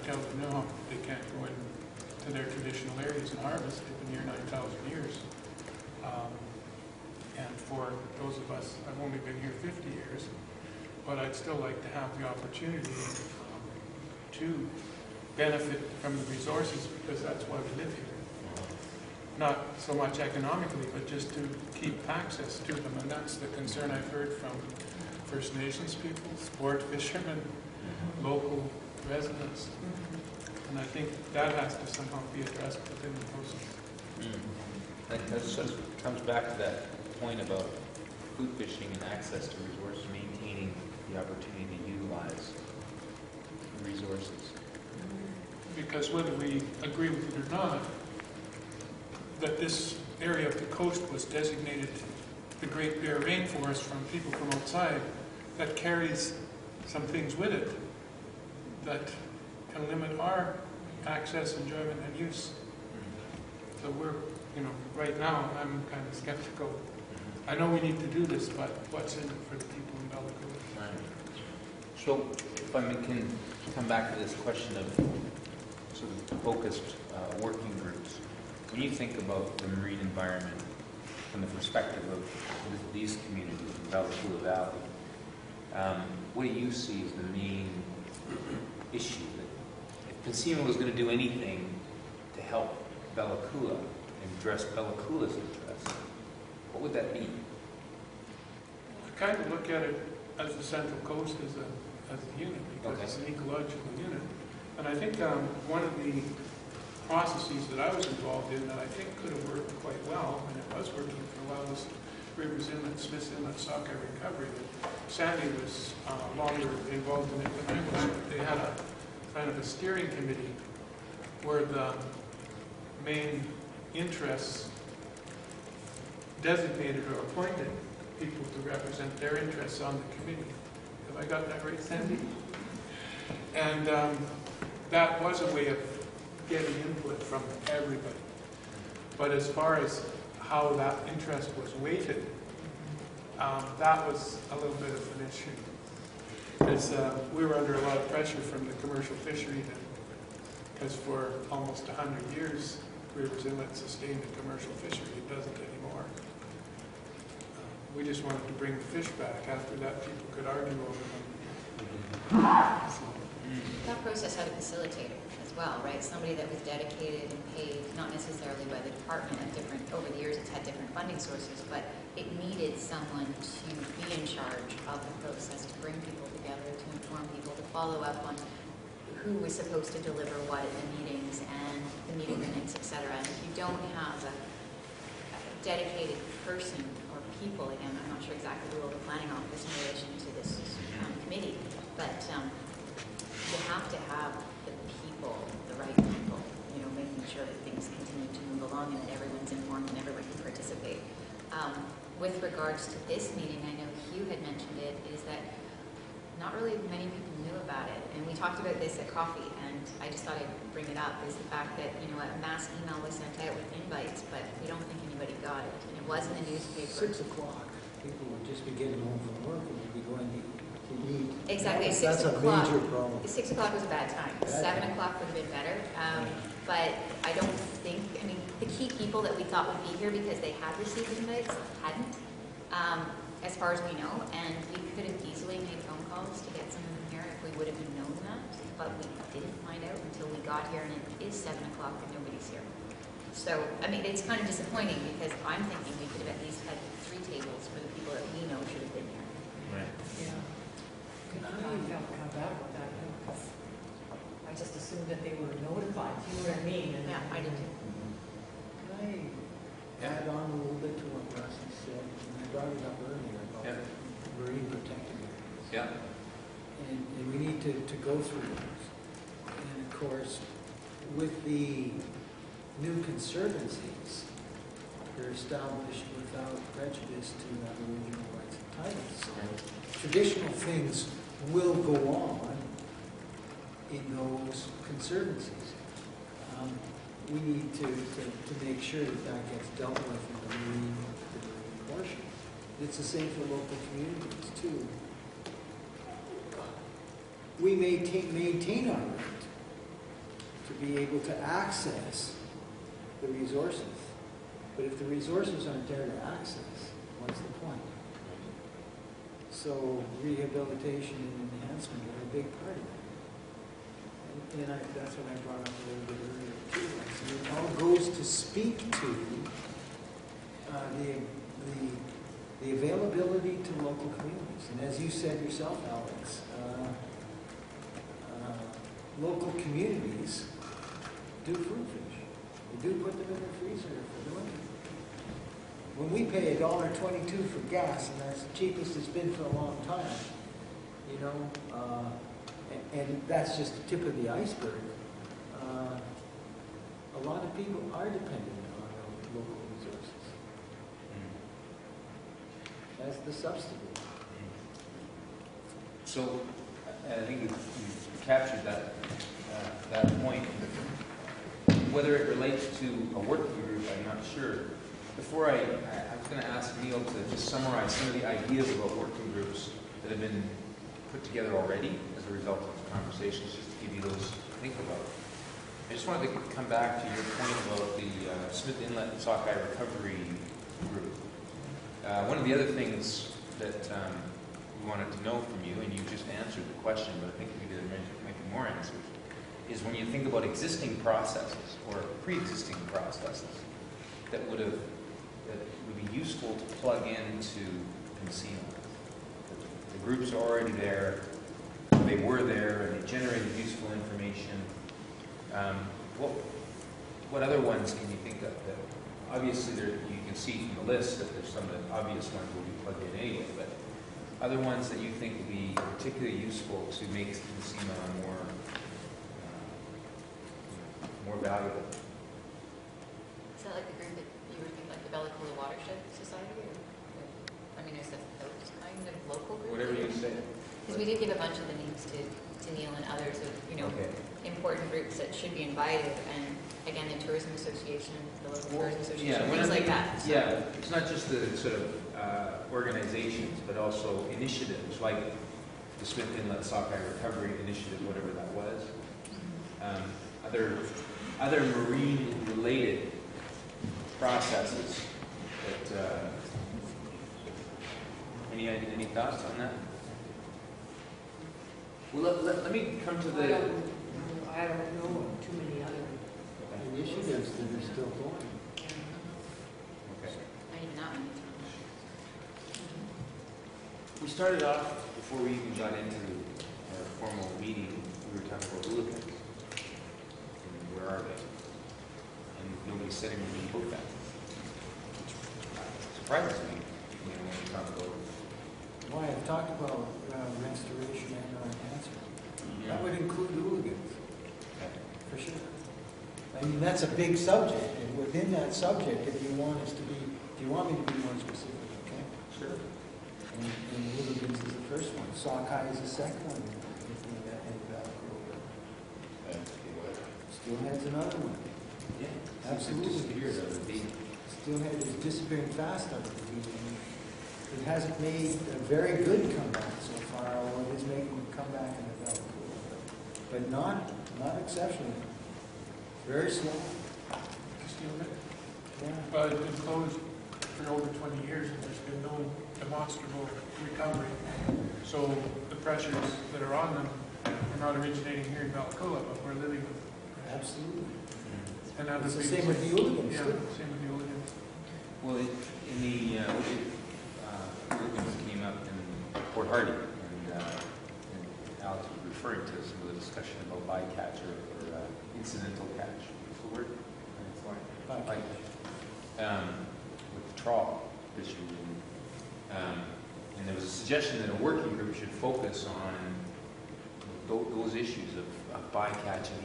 tell them no, they can't go into their traditional areas and harvest. They've been here 9,000 years. And for those of us, I've only been here 50 years, but I'd still like to have the opportunity to benefit from the resources, because that's why we live here. Not so much economically, but just to keep access to them. And that's the concern I've heard from First Nations people, sport fishermen, local residents. And I think that has to somehow be addressed within the process. That just comes back to that point about food fishing and access to resources, maintaining the opportunity to utilize resources. Because whether we agree with it or not, that this area of the coast was designated the Great Bear Rainforest from people from outside, that carries some things with it that can limit our access, enjoyment, and use. So we're, right now I'm kind of skeptical. I know we need to do this, but what's in it for the people in Bellacoola? Right. So if I can come back to this question of sort of focused working groups, when you think about the marine environment from the perspective of these communities in Bellacoola Valley, what do you see as the main issue? That if PNCIMA was going to do anything to help Bellacoola and address Bellacoola's interests, what would that be? I kind of look at it as the Central Coast as a unit, because it's an ecological unit. And I think one of the processes that I was involved in that I think could have worked quite well, and it was working for a while, was Rivers Inlet, Smith's Inlet, sockeye recovery. Sandy was longer involved in it than I was. They had a kind of a steering committee where the main interests designated or appointed people to represent their interests on the committee. Have I got that right, Sandy? And that was a way of getting input from everybody. But as far as how that interest was weighted, that was a little bit of an issue. Because we were under a lot of pressure from the commercial fishery, because for almost 100 years, Rivers Inlet sustained the commercial fishery. It doesn't anymore. We just wanted to bring the fish back. After that, people could argue over them. That process had a facilitator as well, right? Somebody that was dedicated and paid, not necessarily by the department at different, over the years it's had different funding sources, but it needed someone to be in charge of the process, to bring people together, to inform people, to follow up on who was supposed to deliver what at the meetings and the meeting minutes, etc. And if you don't have a dedicated person or people, again, I'm not sure exactly the role of the planning office in relation to this committee, but you have to have the people, the right people, making sure that things continue to move along and that everyone's informed and everyone can participate. With regards to this meeting, I know Hugh had mentioned it, is that not really many people knew about it. And we talked about this at coffee, and I just thought I'd bring it up, is the fact that, a mass email was sent out with invites, but we don't think anybody got it. And it was in the newspaper. 6 o'clock, people would just be getting home from work and would be going to eat. Exactly. That's a major problem. 6 o'clock was a bad time. 7 o'clock would have been better. But I don't think, the key people that we thought would be here because they had received invites hadn't, as far as we know. And we could have easily made phone calls to get some of them here if we would have known that. But we didn't find out until we got here, and it is 7 o'clock and nobody's here. So, it's kind of disappointing because I'm thinking we could have at least had 3 tables for the people that we know should have been here. Right. Yeah. I felt kind of bad about that, because I just assumed that they were notified, you know what I mean? And Yeah, I did too. Can I add on a little bit to what Rusty said? And I brought it up earlier about marine protected areas. Yeah. And we need to go through those. And of course, with the new conservancies, they're established without prejudice to Aboriginal rights and titles. So traditional things will go on in those conservancies. We need to make sure that gets dealt with in the marine portion. It's the same for local communities too. We maintain our right to be able to access the resources. But if the resources aren't there to access, what's the point? So rehabilitation and enhancement are a big part of it. And that's what I brought up a little bit earlier too. I said it all goes to speak to the availability to local communities. And as you said yourself, Alex, local communities do food fish. They do put them in their freezer for the winter. When we pay $1.22 for gas, and that's the cheapest it's been for a long time, you know, and that's just the tip of the iceberg. A lot of people are dependent on our local resources as the substitute. So I think you've captured that point. Whether it relates to a working group, I'm not sure. Before I was going to ask Neil to just summarize some of the ideas about working groups that have been put together already as a result of the conversations, just to give you those to think about. I just wanted to come back to your point about the Smith Inlet Sockeye Recovery Group. One of the other things that we wanted to know from you, and you just answered the question, but I think maybe there might be more answers, is when you think about existing processes or pre-existing processes that would be useful to plug into PNCIMA. The groups are already there, they were there, and they generated useful information. What other ones can you think of that, obviously you can see from the list that there's some of the obvious ones will be plugged in anyway, but other ones that you think would be particularly useful to make PNCIMA more valuable? Is that like the group that you were thinking, like the Coola Watershed Society? Or, I mean, is that those kind of local groups? Whatever you say. Because we did give a bunch of the names to Neil and others of, you know, important groups that should be invited. And again, the Tourism Association, the local tourism association, things like that. So. Yeah, it's not just the sort of organizations, but also initiatives like the Smith Inlet Sockeye Recovery Initiative, whatever that was. Other marine-related processes. That, any thoughts on that? Well, let me come to the. I don't know of too many other Initiatives that are still going. Okay. Not even that one. We started off before we even got into our formal meeting. We were talking about hooligans. And where are they? And nobody's said anything about that. It surprises me, you know, when we talk about. Well, I've talked about restoration and enhancement. That would include hooligans, for sure. I mean, that's a big subject, and within that subject, if you want me to be more specific, okay? Sure. And hooligans is the first one. Sockeye is the second one. Steelhead's another one. Yeah, Absolutely. disappeared out of the beat. Steelhead is disappearing fast out of the beach. It hasn't made a very good comeback so far, although it is making a comeback in the Lobelco, but not exceptional. Very slow. Steelhead. Yeah. Well, it's been closed for over 20 years and there's been no demonstrable recovery. So the pressures that are on them are not originating here in Valcola, but we're living with them. Absolutely. And other It's the people- same with the hooligans, Yeah, too. same with the hooligans. Well, in the hooligans came up in Port Hardy, and Alex was referring to some of the discussion about bycatch or incidental catch. What's the word? Bycatch. With the trawl issue. And there was a suggestion that a working group should focus on those issues of bycatch and the